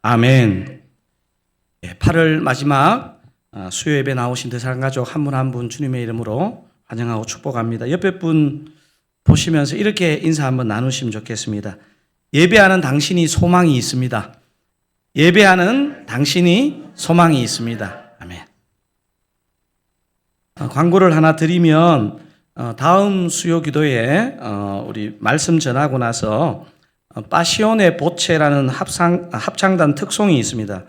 아멘. 8월 마지막 수요 예배 나오신 대사랑가족 한 분 한 분 주님의 이름으로 환영하고 축복합니다. 옆에 분 보시면서 이렇게 인사 한번 나누시면 좋겠습니다. 예배하는 당신이 소망이 있습니다. 예배하는 당신이 소망이 있습니다. 아멘. 광고를 하나 드리면 다음 수요 기도에 우리 말씀 전하고 나서 파시오네 보체라는 합창단 특송이 있습니다.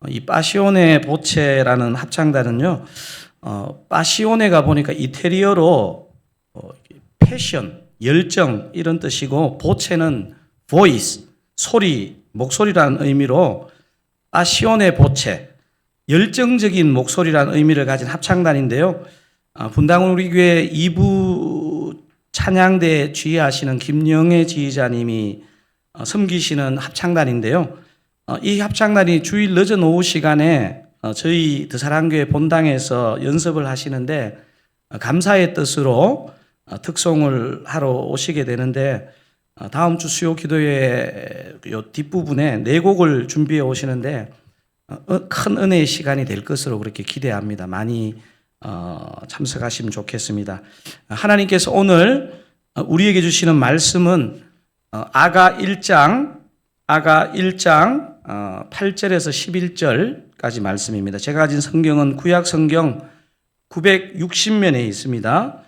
이 파시오네 보체라는 합창단은요, 파시오네가 보니까 이태리어로 패션, 열정 이런 뜻이고, 보체는 voice, 소리, 목소리라는 의미로 파시오네 보체, 열정적인 목소리라는 의미를 가진 합창단인데요. 분당 우리 교회 2부 찬양대 지휘하시는 김영애 지휘자님이 섬기시는 합창단인데요. 이 합창단이 주일 늦은 오후 시간에 저희 드사랑교회 본당에서 연습을 하시는데 감사의 뜻으로 특송을 하러 오시게 되는데 다음 주 수요 기도회 요 뒷부분에 4곡을 준비해 오시는데 큰 은혜의 시간이 될 것으로 그렇게 기대합니다. 많이 참석하시면 좋겠습니다. 하나님께서 오늘 우리에게 주시는 말씀은 아가 1장 8절에서 11절까지 말씀입니다. 제가 가진 성경은 구약 성경 960면에 있습니다.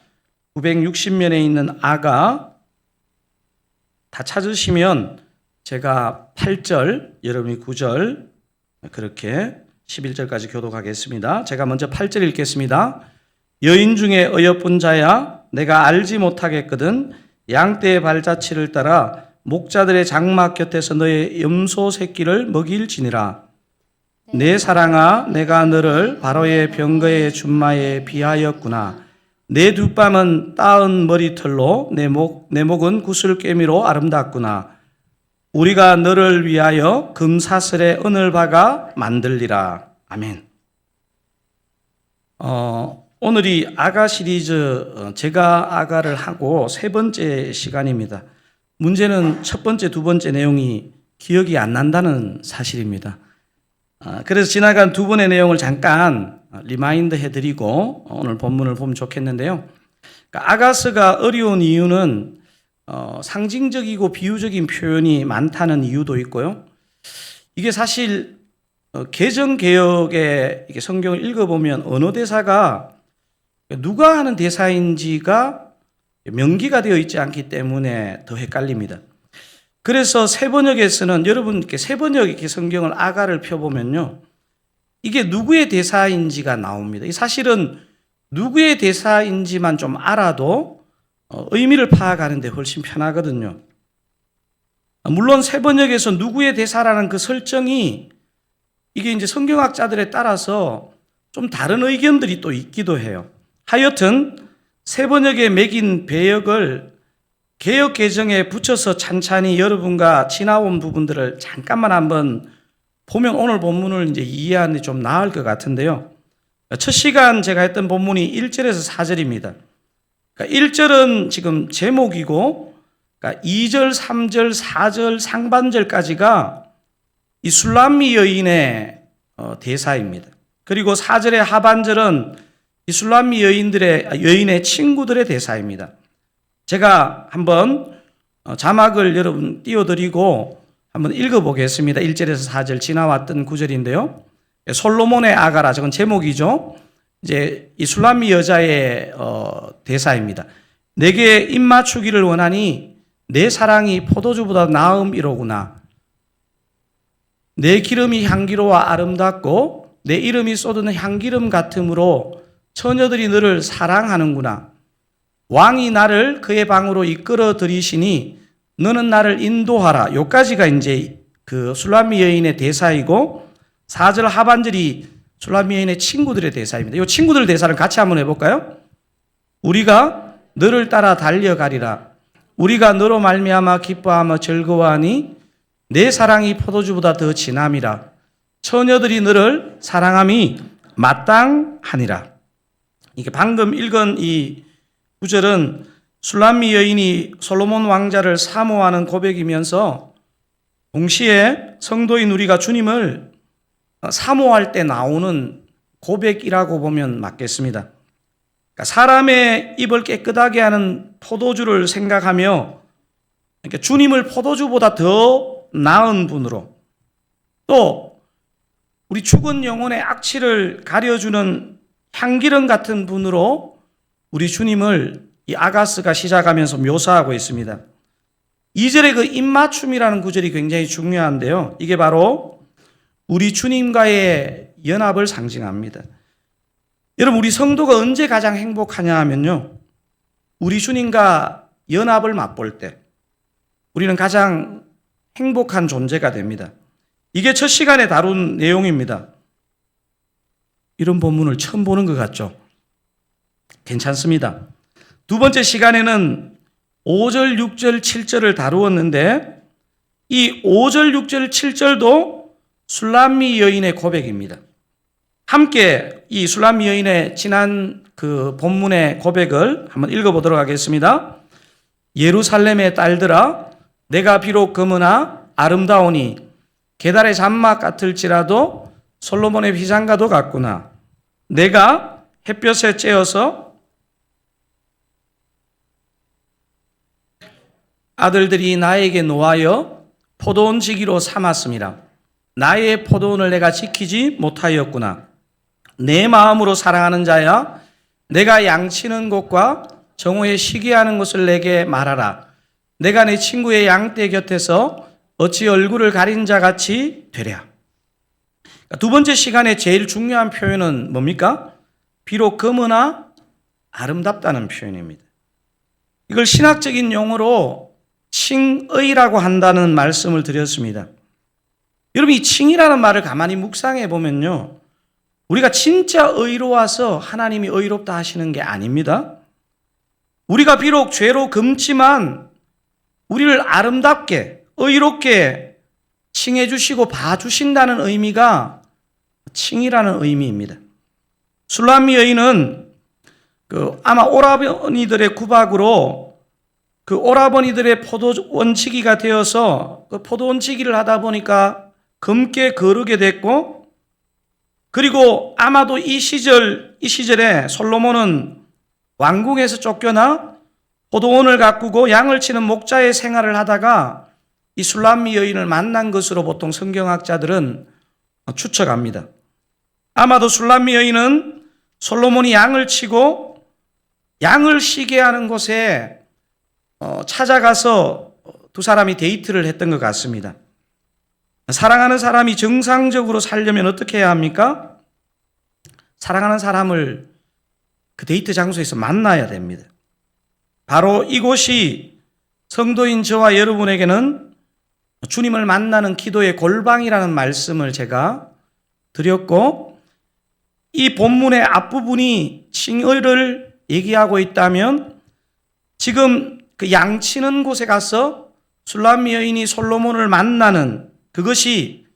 960면에 있는 아가 다 찾으시면 제가 8절, 여러분이 9절 그렇게 11절까지 교독하겠습니다. 제가 먼저 8절 읽겠습니다. 여인 중에 어여쁜 자야 내가 알지 못하겠거든 양떼의 발자취를 따라 목자들의 장막 곁에서 너의 염소 새끼를 먹일지니라. 내 사랑아 내가 너를 바로의 병거의 준마에 비하였구나. 내 두 뺨은 따은 머리털로 내 목은 구슬깨미로 아름답구나. 우리가 너를 위하여 금사슬에 은을 박아 만들리라. 아멘. 오늘이 아가 시리즈 제가 아가를 하고 3번째 시간입니다. 문제는 첫 번째, 두 번째 내용이 기억이 안 난다는 사실입니다. 그래서 지나간 2번의 내용을 잠깐 리마인드 해드리고 오늘 본문을 보면 좋겠는데요. 그러니까 아가서가 어려운 이유는 상징적이고 비유적인 표현이 많다는 이유도 있고요. 이게 사실 개정개혁의 성경을 읽어보면 언어 대사가 누가 하는 대사인지가 명기가 되어 있지 않기 때문에 더 헷갈립니다. 그래서 새번역에서는 여러분 새번역 이렇게 성경을 아가를 펴보면요, 이게 누구의 대사인지가 나옵니다. 사실은 누구의 대사인지만 좀 알아도 의미를 파악하는데 훨씬 편하거든요. 물론 새번역에서 누구의 대사라는 그 설정이 이게 이제 성경학자들에 따라서 좀 다른 의견들이 또 있기도 해요. 하여튼 새번역에 매긴 배역을 개역 개정에 붙여서 찬찬히 여러분과 지나온 부분들을 잠깐만 한번 보면 오늘 본문을 이제 이해하는 데 좀 나을 것 같은데요. 첫 시간 제가 했던 본문이 1절에서 4절입니다. 그러니까 1절은 지금 제목이고, 그러니까 2절, 3절, 4절 상반절까지가 이 술람미 여인의 대사입니다. 그리고 4절의 하반절은 이 술람미 여인의 친구들의 대사입니다. 제가 한번 자막을 여러분 띄워드리고 한번 읽어보겠습니다. 1절에서 4절 지나왔던 구절인데요. 솔로몬의 아가라, 저건 제목이죠. 이제 이 술람미 여자의 대사입니다. 내게 입맞추기를 원하니 내 사랑이 포도주보다 나음이로구나. 내 기름이 향기로워 아름답고 내 이름이 쏟은 향기름 같으므로 처녀들이 너를 사랑하는구나. 왕이 나를 그의 방으로 이끌어 들이시니 너는 나를 인도하라. 요까지가 이제 그 술람미 여인의 대사이고 4절 하반절이 술람미 여인의 친구들의 대사입니다. 이 친구들 대사를 같이 한번 해볼까요? 우리가 너를 따라 달려가리라. 우리가 너로 말미암아 기뻐하며 즐거워하니 내 사랑이 포도주보다 더 진함이라. 처녀들이 너를 사랑함이 마땅하니라. 이게 방금 읽은 이 구절은 술람미 여인이 솔로몬 왕자를 사모하는 고백이면서 동시에 성도인 우리가 주님을 사모할 때 나오는 고백이라고 보면 맞겠습니다. 그러니까 사람의 입을 깨끗하게 하는 포도주를 생각하며 그러니까 주님을 포도주보다 더 나은 분으로 또 우리 죽은 영혼의 악취를 가려주는 향기름 같은 분으로 우리 주님을 이 아가스가 시작하면서 묘사하고 있습니다. 2절의 그 입맞춤이라는 구절이 굉장히 중요한데요. 이게 바로 우리 주님과의 연합을 상징합니다. 여러분, 우리 성도가 언제 가장 행복하냐 하면요, 우리 주님과 연합을 맛볼 때 우리는 가장 행복한 존재가 됩니다. 이게 첫 시간에 다룬 내용입니다. 이런 본문을 처음 보는 것 같죠? 괜찮습니다. 두 번째 시간에는 5절, 6절, 7절을 다루었는데 이 5절, 6절, 7절도 술람미 여인의 고백입니다. 함께 이 술람미 여인의 지난 그 본문의 고백을 한번 읽어보도록 하겠습니다. 예루살렘의 딸들아, 내가 비록 검으나 아름다우니 게달의 잔막 같을지라도 솔로몬의 휘장과도 같구나. 내가 햇볕에 쬐어서 아들들이 나에게 노하여 포도원 지기로 삼았음이라. 나의 포도원을 내가 지키지 못하였구나. 내 마음으로 사랑하는 자야, 내가 양치는 곳과 정오에 시기하는 곳을 내게 말하라. 내가 내 친구의 양떼 곁에서 어찌 얼굴을 가린 자 같이 되랴. 두 번째 시간에 제일 중요한 표현은 뭡니까? 비록 검으나 아름답다는 표현입니다. 이걸 신학적인 용어로 칭의라고 한다는 말씀을 드렸습니다. 여러분, 이 칭이라는 말을 가만히 묵상해 보면요, 우리가 진짜 의로워서 하나님이 의롭다 하시는 게 아닙니다. 우리가 비록 죄로 검지만 우리를 아름답게 의롭게 칭해 주시고 봐주신다는 의미가 칭이라는 의미입니다. 술람미 여인은 아마 오라버니들의 구박으로 그 오라버니들의 포도원치기가 되어서 그 포도원치기를 하다 보니까 검게 거르게 됐고, 그리고 아마도 이 시절에 솔로몬은 왕궁에서 쫓겨나 포도원을 가꾸고 양을 치는 목자의 생활을 하다가 이 술람미 여인을 만난 것으로 보통 성경학자들은 추측합니다. 아마도 술람미 여인은 솔로몬이 양을 치고 양을 쉬게 하는 곳에 찾아가서 두 사람이 데이트를 했던 것 같습니다. 사랑하는 사람이 정상적으로 살려면 어떻게 해야 합니까? 사랑하는 사람을 그 데이트 장소에서 만나야 됩니다. 바로 이곳이 성도인 저와 여러분에게는 주님을 만나는 기도의 골방이라는 말씀을 제가 드렸고, 이 본문의 앞부분이 칭의를 얘기하고 있다면 지금 그 양치는 곳에 가서 술람미 여인이 솔로몬을 만나는 그것이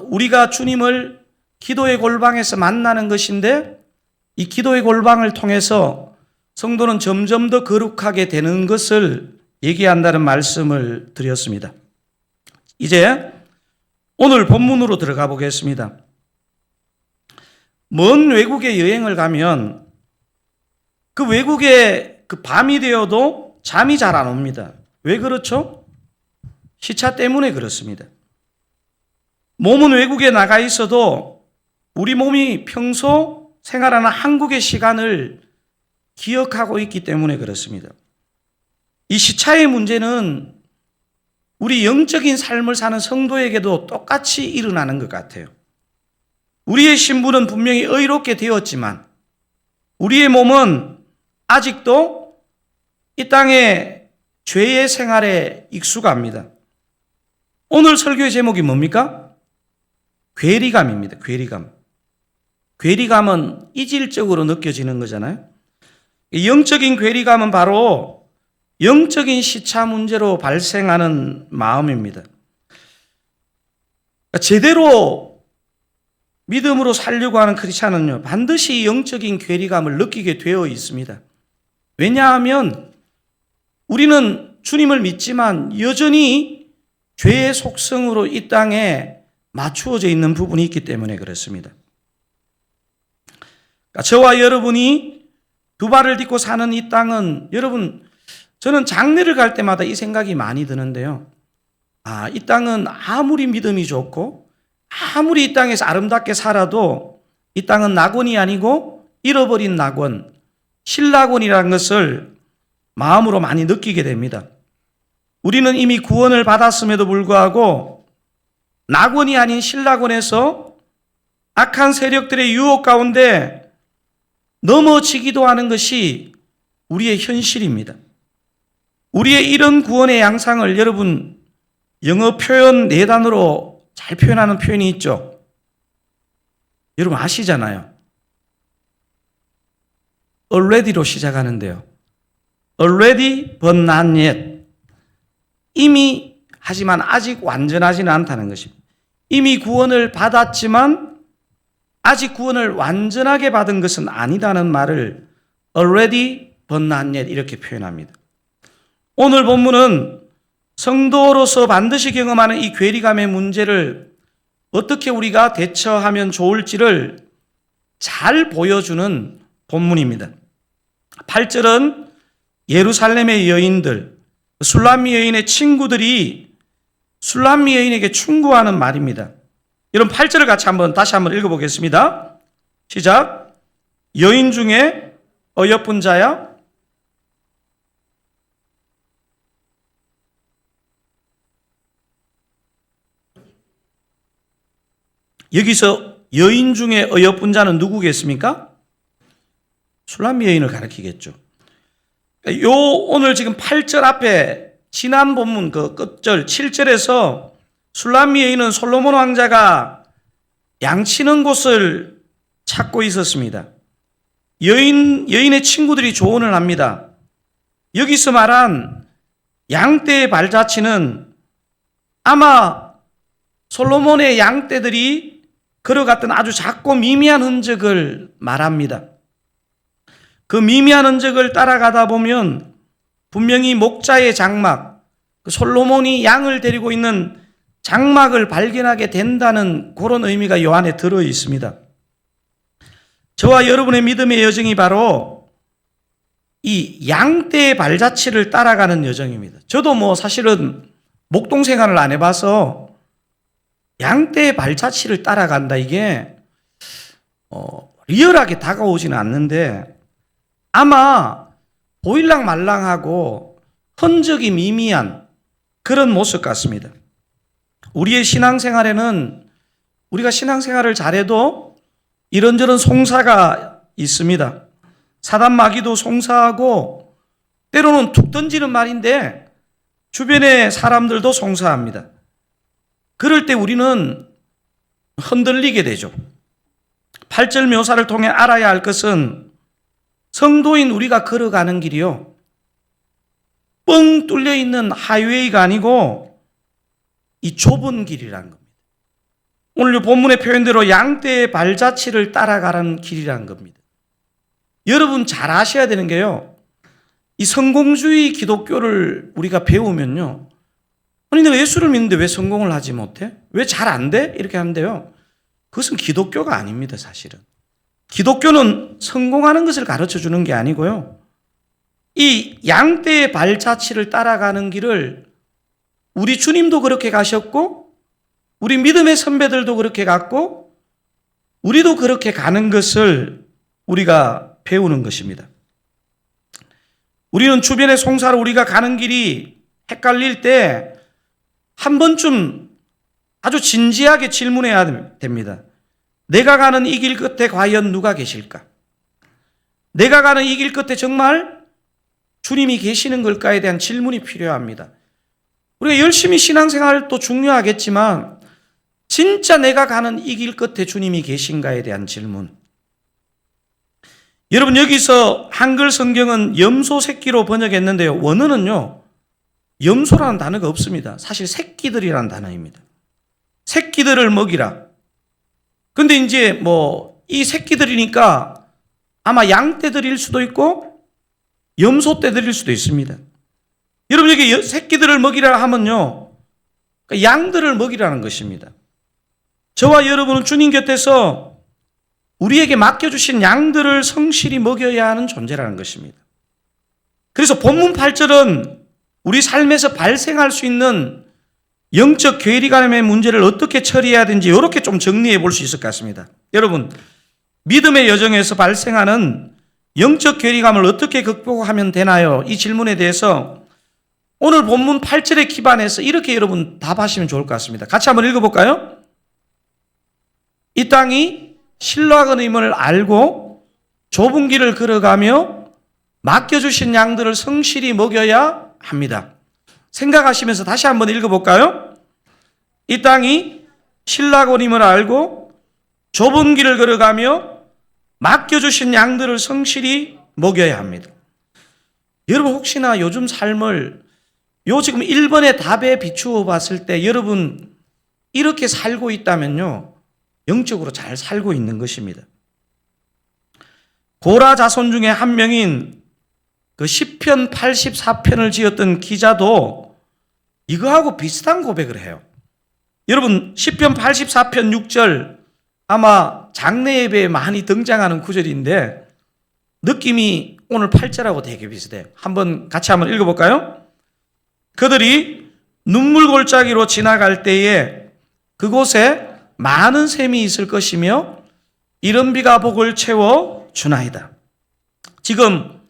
우리가 주님을 기도의 골방에서 만나는 것인데, 이 기도의 골방을 통해서 성도는 점점 더 거룩하게 되는 것을 얘기한다는 말씀을 드렸습니다. 이제 오늘 본문으로 들어가 보겠습니다. 먼 외국에 여행을 가면 그 외국에 그 밤이 되어도 잠이 잘 안 옵니다. 왜 그렇죠? 시차 때문에 그렇습니다. 몸은 외국에 나가 있어도 우리 몸이 평소 생활하는 한국의 시간을 기억하고 있기 때문에 그렇습니다. 이 시차의 문제는 우리 영적인 삶을 사는 성도에게도 똑같이 일어나는 것 같아요. 우리의 신분은 분명히 의롭게 되었지만 우리의 몸은 아직도 이 땅의 죄의 생활에 익숙합니다. 오늘 설교의 제목이 뭡니까? 괴리감입니다. 괴리감. 괴리감은 이질적으로 느껴지는 거잖아요. 영적인 괴리감은 바로 영적인 시차 문제로 발생하는 마음입니다. 제대로 믿음으로 살려고 하는 크리스찬은요, 반드시 영적인 괴리감을 느끼게 되어 있습니다. 왜냐하면 우리는 주님을 믿지만 여전히 죄의 속성으로 이 땅에 맞추어져 있는 부분이 있기 때문에 그렇습니다. 그러니까 저와 여러분이 두 발을 딛고 사는 이 땅은, 여러분, 저는 장례를 갈 때마다 이 생각이 많이 드는데요. 이 땅은 아무리 믿음이 좋고 아무리 이 땅에서 아름답게 살아도 이 땅은 낙원이 아니고 잃어버린 낙원, 신낙원이라는 것을 마음으로 많이 느끼게 됩니다. 우리는 이미 구원을 받았음에도 불구하고 낙원이 아닌 신낙원에서 악한 세력들의 유혹 가운데 넘어지기도 하는 것이 우리의 현실입니다. 우리의 이런 구원의 양상을 여러분 영어 표현 4단어로 잘 표현하는 표현이 있죠. 여러분 아시잖아요. already로 시작하는데요. already but not yet. 이미 하지만 아직 완전하지는 않다는 것입니다. 이미 구원을 받았지만 아직 구원을 완전하게 받은 것은 아니다는 말을 already but not yet 이렇게 표현합니다. 오늘 본문은 성도로서 반드시 경험하는 이 괴리감의 문제를 어떻게 우리가 대처하면 좋을지를 잘 보여주는 본문입니다. 8절은 예루살렘의 여인들, 술람미 여인의 친구들이 술람미 여인에게 충고하는 말입니다. 이런 8절을 같이 다시 한번 읽어보겠습니다. 시작. 여인 중에 어여쁜 자야, 여기서 여인 중에 어여쁜 자는 누구겠습니까? 술람미 여인을 가리키겠죠. 오늘 지금 8절 앞에 지난 본문 그 끝절 7절에서 술람미 여인은 솔로몬 왕자가 양치는 곳을 찾고 있었습니다. 여인의 친구들이 조언을 합니다. 여기서 말한 양떼의 발자취는 아마 솔로몬의 양떼들이 걸어갔던 아주 작고 미미한 흔적을 말합니다. 그 미미한 흔적을 따라가다 보면 분명히 목자의 장막, 솔로몬이 양을 데리고 있는 장막을 발견하게 된다는 그런 의미가 요 안에 들어 있습니다. 저와 여러분의 믿음의 여정이 바로 이 양떼의 발자취를 따라가는 여정입니다. 저도 사실은 목동 생활을 안 해봐서 양떼의 발자취를 따라간다, 이게 리얼하게 다가오지는 않는데 아마 보일랑말랑하고 흔적이 미미한 그런 모습 같습니다. 우리의 신앙생활에는 우리가 신앙생활을 잘해도 이런저런 송사가 있습니다. 사단 마귀도 송사하고 때로는 툭 던지는 말인데 주변의 사람들도 송사합니다. 그럴 때 우리는 흔들리게 되죠. 8절 묘사를 통해 알아야 할 것은 성도인 우리가 걸어가는 길이요, 뻥 뚫려 있는 하이웨이가 아니고 이 좁은 길이라는 겁니다. 오늘 본문의 표현대로 양떼의 발자취를 따라가라는 길이라는 겁니다. 여러분 잘 아셔야 되는 게요, 이 성공주의 기독교를 우리가 배우면요, 아니 내가 예수를 믿는데 왜 성공을 하지 못해? 왜 잘 안 돼? 이렇게 하는데요, 그것은 기독교가 아닙니다. 사실은 기독교는 성공하는 것을 가르쳐 주는 게 아니고요, 이 양떼의 발자취를 따라가는 길을 우리 주님도 그렇게 가셨고 우리 믿음의 선배들도 그렇게 갔고 우리도 그렇게 가는 것을 우리가 배우는 것입니다. 우리는 주변의 송사로 우리가 가는 길이 헷갈릴 때 한 번쯤 아주 진지하게 질문해야 됩니다. 내가 가는 이 길 끝에 과연 누가 계실까? 내가 가는 이 길 끝에 정말 주님이 계시는 걸까에 대한 질문이 필요합니다. 우리가 열심히 신앙생활도 중요하겠지만 진짜 내가 가는 이 길 끝에 주님이 계신가에 대한 질문. 여러분 여기서 한글 성경은 염소 새끼로 번역했는데요, 원어는요 염소라는 단어가 없습니다. 사실 새끼들이라는 단어입니다. 새끼들을 먹이라. 근데 이제 이 새끼들이니까 아마 양떼들일 수도 있고 염소떼들일 수도 있습니다. 여러분 여기 새끼들을 먹이라 하면요, 그러니까 양들을 먹이라는 것입니다. 저와 여러분은 주님 곁에서 우리에게 맡겨주신 양들을 성실히 먹여야 하는 존재라는 것입니다. 그래서 본문 8절은 우리 삶에서 발생할 수 있는 영적 괴리감의 문제를 어떻게 처리해야 되는지 이렇게 좀 정리해 볼 수 있을 것 같습니다. 여러분, 믿음의 여정에서 발생하는 영적 괴리감을 어떻게 극복하면 되나요? 이 질문에 대해서 오늘 본문 8절에 기반해서 이렇게 여러분 답하시면 좋을 것 같습니다. 같이 한번 읽어볼까요? 이 땅이 신라건임을 알고 좁은 길을 걸어가며 맡겨주신 양들을 성실히 먹여야 합니다. 생각하시면서 다시 한번 읽어볼까요? 이 땅이 신라곤임을 알고 좁은 길을 걸어가며 맡겨주신 양들을 성실히 먹여야 합니다. 여러분 혹시나 요즘 삶을 지금 1번의 답에 비추어 봤을 때 여러분 이렇게 살고 있다면요, 영적으로 잘 살고 있는 것입니다. 고라 자손 중에 한 명인 그 시편 84편을 지었던 기자도 이거하고 비슷한 고백을 해요. 여러분 시편 84편 6절 아마 장례 예배에 많이 등장하는 구절인데 느낌이 오늘 8절하고 되게 비슷해요. 같이 한번 읽어볼까요? 그들이 눈물 골짜기로 지나갈 때에 그곳에 많은 샘이 있을 것이며 이른 비가 복을 채워 주나이다. 지금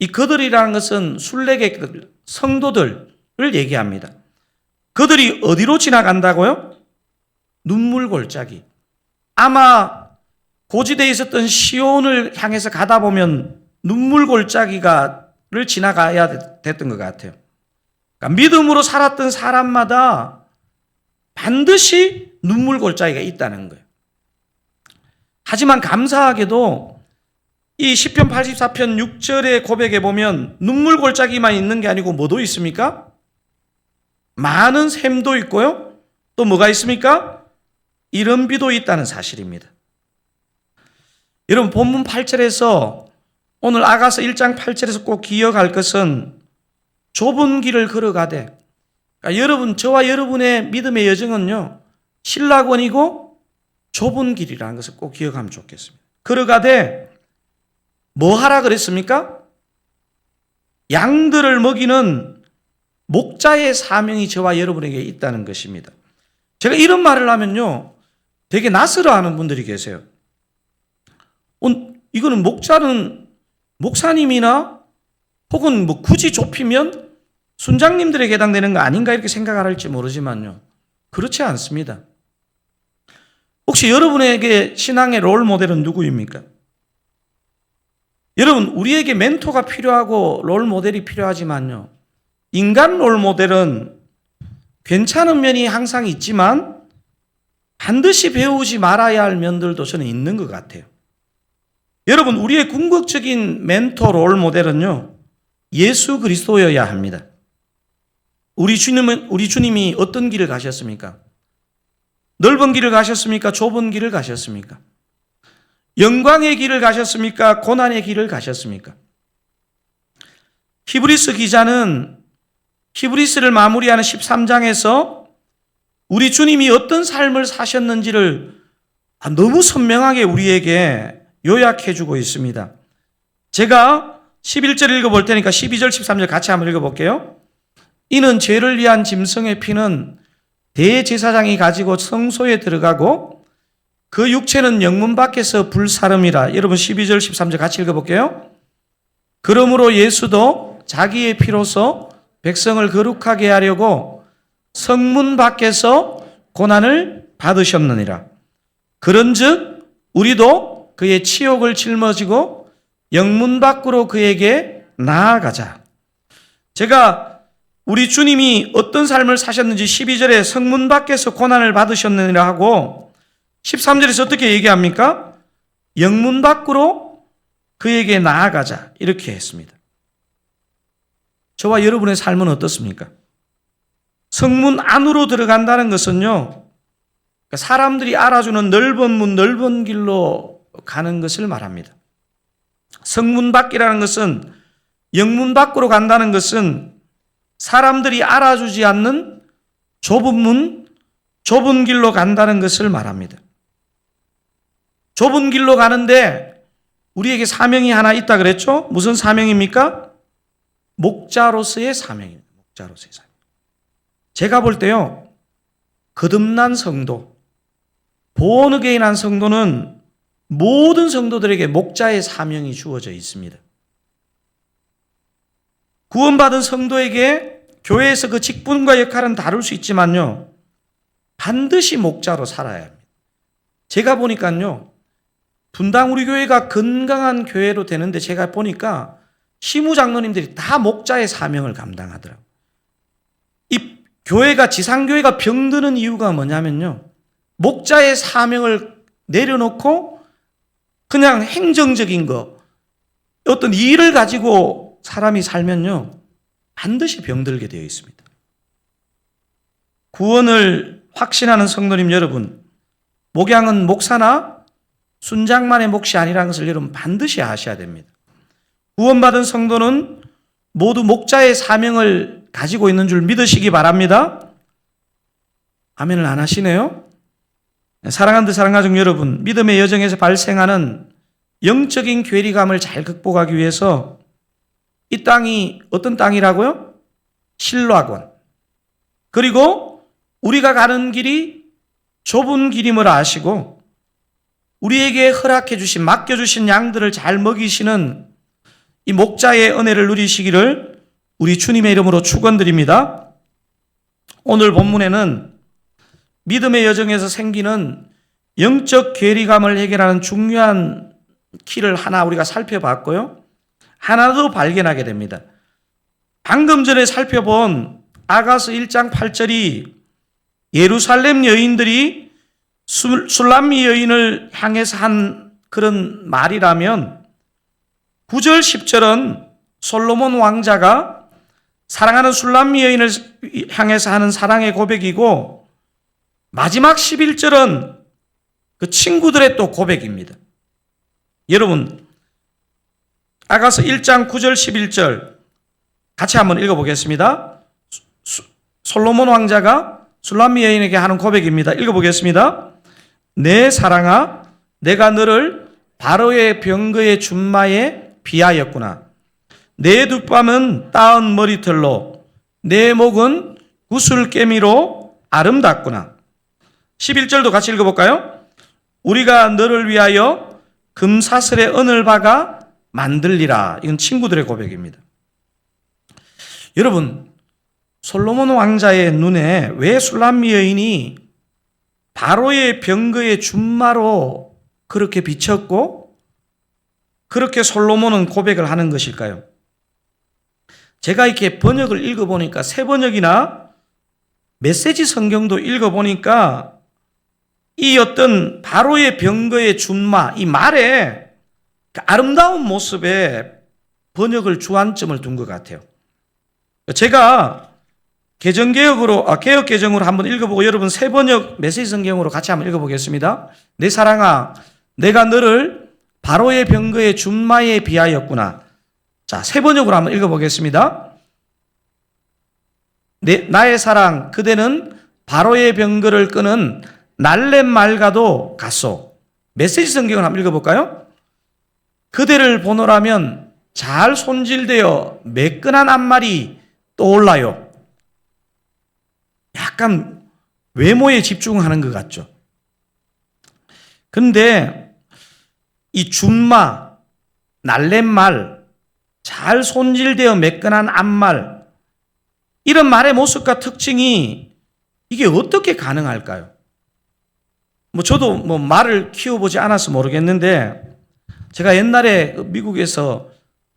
이 그들이라는 것은 순례객들, 성도들을 얘기합니다. 그들이 어디로 지나간다고요? 눈물 골짜기. 아마 고지대에 있었던 시온을 향해서 가다 보면 눈물 골짜기를 지나가야 됐던 것 같아요. 그러니까 믿음으로 살았던 사람마다 반드시 눈물 골짜기가 있다는 거예요. 하지만 감사하게도 이 시편 84편 6절의 고백에 보면 눈물 골짜기만 있는 게 아니고 뭐도 있습니까? 많은 샘도 있고요. 또 뭐가 있습니까? 이른 비도 있다는 사실입니다. 여러분 본문 8절에서 오늘 아가서 1장 8절에서 꼭 기억할 것은 좁은 길을 걸어가되, 그러니까 여러분 저와 여러분의 믿음의 여정은요 신라권이고 좁은 길이라는 것을 꼭 기억하면 좋겠습니다. 걸어가되 뭐 하라 그랬습니까? 양들을 먹이는 목자의 사명이 저와 여러분에게 있다는 것입니다. 제가 이런 말을 하면요 되게 낯설어하는 분들이 계세요. 이거는 목자는 목사님이나 혹은 뭐 굳이 좁히면 순장님들에게 해당되는 거 아닌가 이렇게 생각을 할지 모르지만요, 그렇지 않습니다. 혹시 여러분에게 신앙의 롤 모델은 누구입니까? 여러분 우리에게 멘토가 필요하고 롤 모델이 필요하지만요, 인간 롤 모델은 괜찮은 면이 항상 있지만 반드시 배우지 말아야 할 면들도 저는 있는 것 같아요. 여러분 우리의 궁극적인 멘토 롤 모델은요 예수 그리스도여야 합니다. 우리 주님이 어떤 길을 가셨습니까? 넓은 길을 가셨습니까? 좁은 길을 가셨습니까? 영광의 길을 가셨습니까? 고난의 길을 가셨습니까? 히브리서 기자는 히브리서를 마무리하는 13장에서 우리 주님이 어떤 삶을 사셨는지를 너무 선명하게 우리에게 요약해 주고 있습니다. 제가 11절 읽어볼 테니까 12절 13절 같이 한번 읽어볼게요. 이는 죄를 위한 짐승의 피는 대제사장이 가지고 성소에 들어가고 그 육체는 영문 밖에서 불사름이라. 여러분 12절 13절 같이 읽어볼게요. 그러므로 예수도 자기의 피로서 백성을 거룩하게 하려고 성문 밖에서 고난을 받으셨느니라. 그런즉 우리도 그의 치욕을 짊어지고 영문 밖으로 그에게 나아가자. 제가 우리 주님이 어떤 삶을 사셨는지 12절에 성문 밖에서 고난을 받으셨느니라 하고 13절에서 어떻게 얘기합니까? 영문 밖으로 그에게 나아가자 이렇게 했습니다. 저와 여러분의 삶은 어떻습니까? 성문 안으로 들어간다는 것은요 사람들이 알아주는 넓은 문 넓은 길로 가는 것을 말합니다. 성문 밖이라는 것은, 영문 밖으로 간다는 것은 사람들이 알아주지 않는 좁은 문, 좁은 길로 간다는 것을 말합니다. 좁은 길로 가는데 우리에게 사명이 하나 있다 그랬죠? 무슨 사명입니까? 목자로서의 사명입니다. 목자로서의 사명. 제가 볼 때요, 거듭난 성도, 본어게인한 성도는 모든 성도들에게 목자의 사명이 주어져 있습니다. 구원받은 성도에게 교회에서 그 직분과 역할은 다를 수 있지만요, 반드시 목자로 살아야 합니다. 제가 보니까요, 분당 우리 교회가 건강한 교회로 되는데 제가 보니까 시무장로님들이 다 목자의 사명을 감당하더라고요. 이 교회가, 지상교회가 병드는 이유가 뭐냐면요, 목자의 사명을 내려놓고 그냥 행정적인 거, 어떤 일을 가지고 사람이 살면요, 반드시 병들게 되어 있습니다. 구원을 확신하는 성도님 여러분, 목양은 목사나 순장만의 몫이 아니라는 것을 여러분 반드시 아셔야 됩니다. 구원받은 성도는 모두 목자의 사명을 가지고 있는 줄 믿으시기 바랍니다. 아멘을 안 하시네요? 사랑하는 사랑가족 여러분, 믿음의 여정에서 발생하는 영적인 괴리감을 잘 극복하기 위해서 이 땅이 어떤 땅이라고요? 신라권. 그리고 우리가 가는 길이 좁은 길임을 아시고 우리에게 허락해 주신, 맡겨주신 양들을 잘 먹이시는 이 목자의 은혜를 누리시기를 우리 주님의 이름으로 축원드립니다. 오늘 본문에는 믿음의 여정에서 생기는 영적 괴리감을 해결하는 중요한 키를 하나 우리가 살펴봤고요, 하나 더 발견하게 됩니다. 방금 전에 살펴본 아가서 1장 8절이 예루살렘 여인들이 술람미 여인을 향해서 한 그런 말이라면 9절 10절은 솔로몬 왕자가 사랑하는 술람미 여인을 향해서 하는 사랑의 고백이고, 마지막 11절은 그 친구들의 또 고백입니다. 여러분, 아가서 1장 9절 11절 같이 한번 읽어보겠습니다. 솔로몬 왕자가 술람미 여인에게 하는 고백입니다. 읽어보겠습니다. 내 사랑아, 내가 너를 바로의 병거의 준마에 비하였구나. 내 두 뺨은 따은 머리털로, 내 목은 구슬깨미로 아름답구나. 11절도 같이 읽어볼까요? 우리가 너를 위하여 금사슬에 은을 박아 만들리라. 이건 친구들의 고백입니다. 여러분, 솔로몬 왕자의 눈에 왜 술람미 여인이 바로의 병거의 준마로 그렇게 비쳤고 그렇게 솔로몬은 고백을 하는 것일까요? 제가 이렇게 번역을 읽어보니까, 새 번역이나 메시지 성경도 읽어보니까 이 어떤 바로의 병거의 준마, 이 말에 그 아름다운 모습에 번역을 주안점을 둔 것 같아요. 제가 개역 개정으로 한번 읽어보고 여러분 새 번역 메시지 성경으로 같이 한번 읽어보겠습니다. 내 사랑아, 내가 너를 바로의 병거의 준마에 비하였구나. 자, 새 번역으로 한번 읽어보겠습니다. 나의 사랑, 그대는 바로의 병거를 끄는 날렛 말과도 같소. 메시지 성경을 한번 읽어볼까요? 그대를 보노라면 잘 손질되어 매끈한 앞말이 떠올라요. 약간 외모에 집중하는 것 같죠. 그런데 이 준마, 날렛말, 잘 손질되어 매끈한 앞말, 이런 말의 모습과 특징이 이게 어떻게 가능할까요? 저도 말을 키워보지 않아서 모르겠는데, 제가 옛날에 미국에서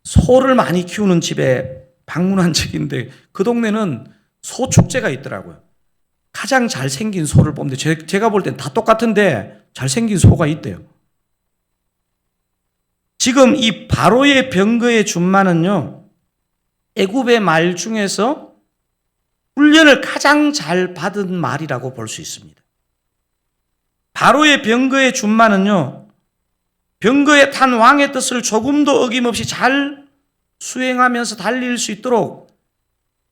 소를 많이 키우는 집에 방문한 적인데 그 동네는 소 축제가 있더라고요. 가장 잘생긴 소를 뽑는데 제가 볼 땐 다 똑같은데 잘생긴 소가 있대요. 지금 이 바로의 병거의 준마는요, 애굽의 말 중에서 훈련을 가장 잘 받은 말이라고 볼 수 있습니다. 바로의 병거의 준마는요, 병거에 탄 왕의 뜻을 조금도 어김없이 잘 수행하면서 달릴 수 있도록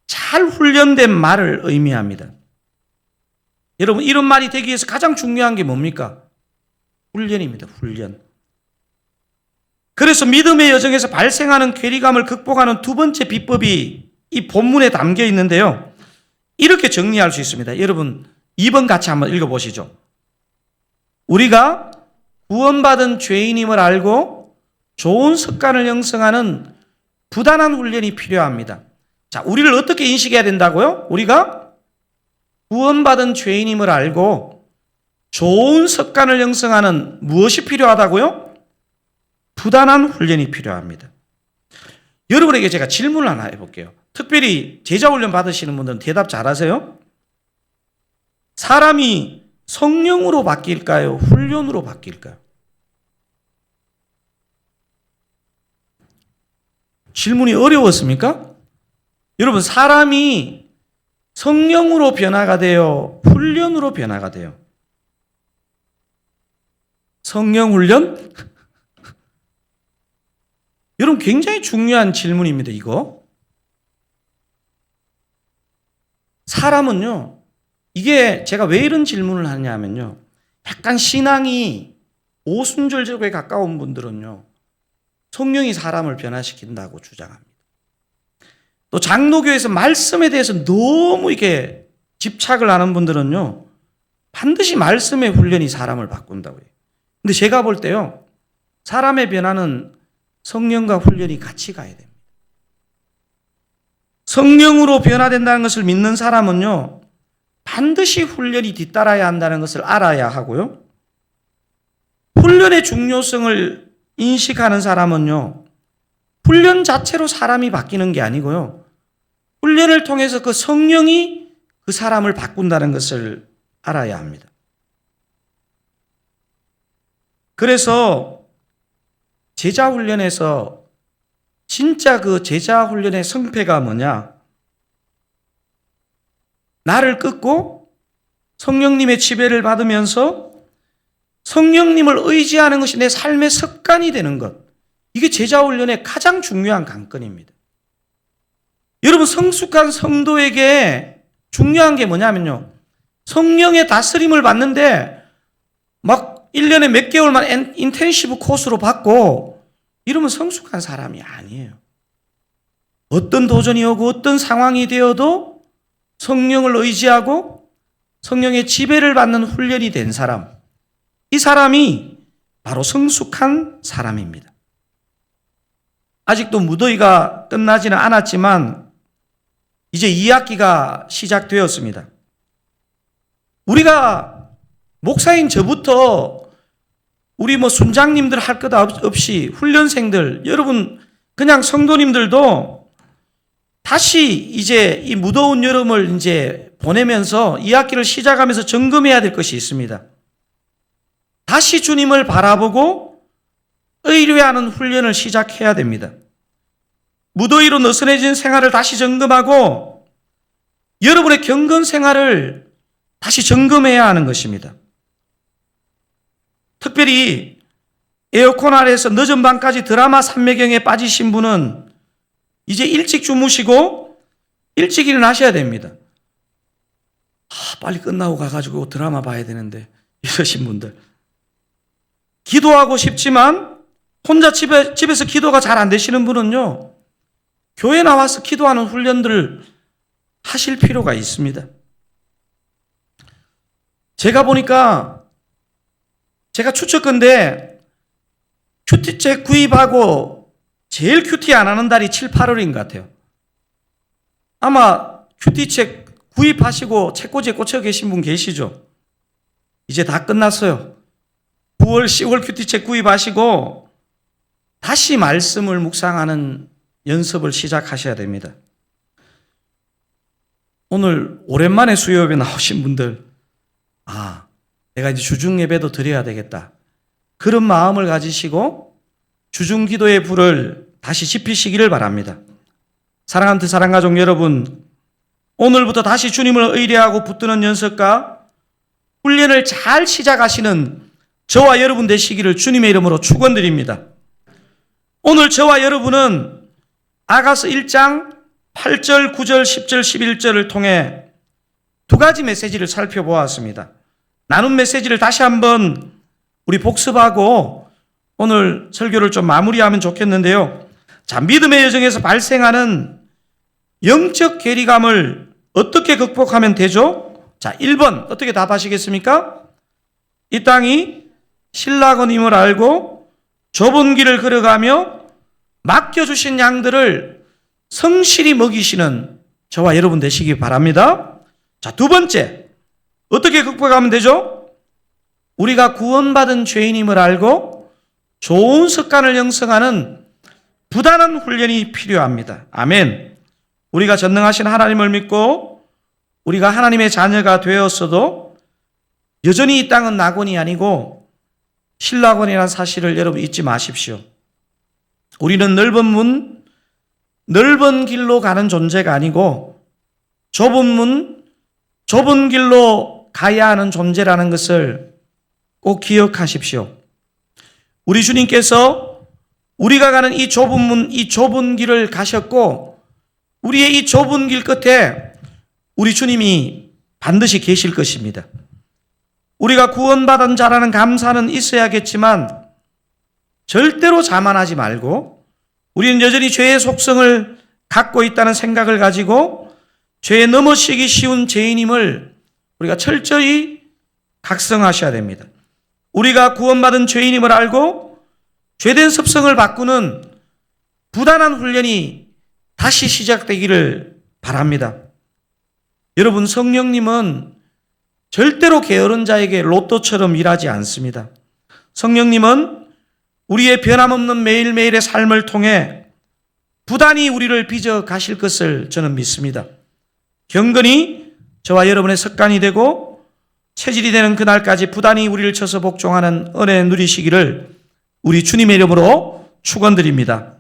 잘 훈련된 말을 의미합니다. 여러분, 이런 말이 되기 위해서 가장 중요한 게 뭡니까? 훈련입니다. 훈련. 그래서 믿음의 여정에서 발생하는 괴리감을 극복하는 두 번째 비법이 이 본문에 담겨 있는데요. 이렇게 정리할 수 있습니다. 여러분, 2번 같이 한번 읽어보시죠. 우리가 구원받은 죄인임을 알고 좋은 습관을 형성하는 부단한 훈련이 필요합니다. 자, 우리를 어떻게 인식해야 된다고요? 우리가 구원받은 죄인임을 알고 좋은 습관을 형성하는 무엇이 필요하다고요? 부단한 훈련이 필요합니다. 여러분에게 제가 질문을 하나 해볼게요. 특별히 제자훈련 받으시는 분들은 대답 잘하세요? 사람이 성령으로 바뀔까요? 훈련으로 바뀔까요? 질문이 어려웠습니까? 여러분, 사람이 성령으로 변화가 돼요? 훈련으로 변화가 돼요? 성령 훈련? 여러분, 굉장히 중요한 질문입니다, 이거. 사람은요, 이게 제가 왜 이런 질문을 하냐면요, 약간 신앙이 오순절적에 가까운 분들은요, 성령이 사람을 변화시킨다고 주장합니다. 또 장로교에서 말씀에 대해서 너무 이게 집착을 하는 분들은요, 반드시 말씀의 훈련이 사람을 바꾼다고 해요. 근데 제가 볼 때요, 사람의 변화는 성령과 훈련이 같이 가야 됩니다. 성령으로 변화된다는 것을 믿는 사람은요, 반드시 훈련이 뒤따라야 한다는 것을 알아야 하고요, 훈련의 중요성을 인식하는 사람은요, 훈련 자체로 사람이 바뀌는 게 아니고요, 훈련을 통해서 그 성령이 그 사람을 바꾼다는 것을 알아야 합니다. 그래서 제자훈련에서 진짜 그 제자훈련의 성패가 뭐냐? 나를 끊고 성령님의 지배를 받으면서 성령님을 의지하는 것이 내 삶의 습관이 되는 것. 이게 제자훈련의 가장 중요한 관건입니다. 여러분, 성숙한 성도에게 중요한 게 뭐냐면요, 성령의 다스림을 받는데 막 1년에 몇 개월만 인텐시브 코스로 받고 이러면 성숙한 사람이 아니에요. 어떤 도전이 오고 어떤 상황이 되어도 성령을 의지하고 성령의 지배를 받는 훈련이 된 사람, 이 사람이 바로 성숙한 사람입니다. 아직도 무더위가 끝나지는 않았지만 이제 2학기가 시작되었습니다. 우리가 목사인 저부터 우리 순장님들 할 것 없이 훈련생들, 여러분 그냥 성도님들도 다시 이제 이 무더운 여름을 이제 보내면서 2학기를 시작하면서 점검해야 될 것이 있습니다. 다시 주님을 바라보고 의뢰하는 훈련을 시작해야 됩니다. 무더위로 느슨해진 생활을 다시 점검하고 여러분의 경건 생활을 다시 점검해야 하는 것입니다. 특별히 에어컨 아래에서 늦은 밤까지 드라마 삼매경에 빠지신 분은 이제 일찍 주무시고 일찍 일어나셔야 됩니다. 빨리 끝나고 가가지고 드라마 봐야 되는데 이러신 분들, 기도하고 싶지만 혼자 집에서 기도가 잘 안 되시는 분은요, 교회 나와서 기도하는 훈련들을 하실 필요가 있습니다. 제가 보니까 제가 추측컨대 큐티책 구입하고 제일 큐티 안 하는 달이 7, 8월인 것 같아요. 아마 큐티책 구입하시고 책꽂이에 꽂혀 계신 분 계시죠? 이제 다 끝났어요. 9월, 10월 큐티책 구입하시고 다시 말씀을 묵상하는 연습을 시작하셔야 됩니다. 오늘 오랜만에 수요예배 나오신 분들, 내가 이제 주중 예배도 드려야 되겠다, 그런 마음을 가지시고 주중 기도의 불을 다시 지피시기를 바랍니다. 사랑하는 사랑가족 여러분, 오늘부터 다시 주님을 의뢰하고 붙드는 연습과 훈련을 잘 시작하시는 저와 여러분 되시기를 주님의 이름으로 축원드립니다. 오늘 저와 여러분은 아가서 1장 8절, 9절, 10절, 11절을 통해 두 가지 메시지를 살펴보았습니다. 나눈 메시지를 다시 한번 우리 복습하고 오늘 설교를 좀 마무리하면 좋겠는데요. 자, 믿음의 여정에서 발생하는 영적 괴리감을 어떻게 극복하면 되죠? 자, 1번 어떻게 답하시겠습니까? 이 땅이 신라건임을 알고 좁은 길을 걸어가며 맡겨주신 양들을 성실히 먹이시는 저와 여러분 되시기 바랍니다. 자, 두 번째 어떻게 극복하면 되죠? 우리가 구원받은 죄인임을 알고 좋은 습관을 형성하는 부단한 훈련이 필요합니다. 아멘. 우리가 전능하신 하나님을 믿고 우리가 하나님의 자녀가 되었어도 여전히 이 땅은 낙원이 아니고 신락원이라는 사실을 여러분 잊지 마십시오. 우리는 넓은 문, 넓은 길로 가는 존재가 아니고 좁은 문, 좁은 길로 가야 하는 존재라는 것을 꼭 기억하십시오. 우리 주님께서 우리가 가는 이 좁은 문, 이 좁은 길을 가셨고 우리의 이 좁은 길 끝에 우리 주님이 반드시 계실 것입니다. 우리가 구원받은 자라는 감사는 있어야겠지만 절대로 자만하지 말고 우리는 여전히 죄의 속성을 갖고 있다는 생각을 가지고 죄에 넘어지기 쉬운 죄인임을 우리가 철저히 각성하셔야 됩니다. 우리가 구원받은 죄인임을 알고 죄된 습성을 바꾸는 부단한 훈련이 다시 시작되기를 바랍니다. 여러분, 성령님은 절대로 게으른 자에게 로또처럼 일하지 않습니다. 성령님은 우리의 변함없는 매일매일의 삶을 통해 부단히 우리를 빚어 가실 것을 저는 믿습니다. 경건이 저와 여러분의 습관이 되고 체질이 되는 그날까지 부단히 우리를 쳐서 복종하는 은혜 누리시기를 우리 주님의 이름으로 축원드립니다.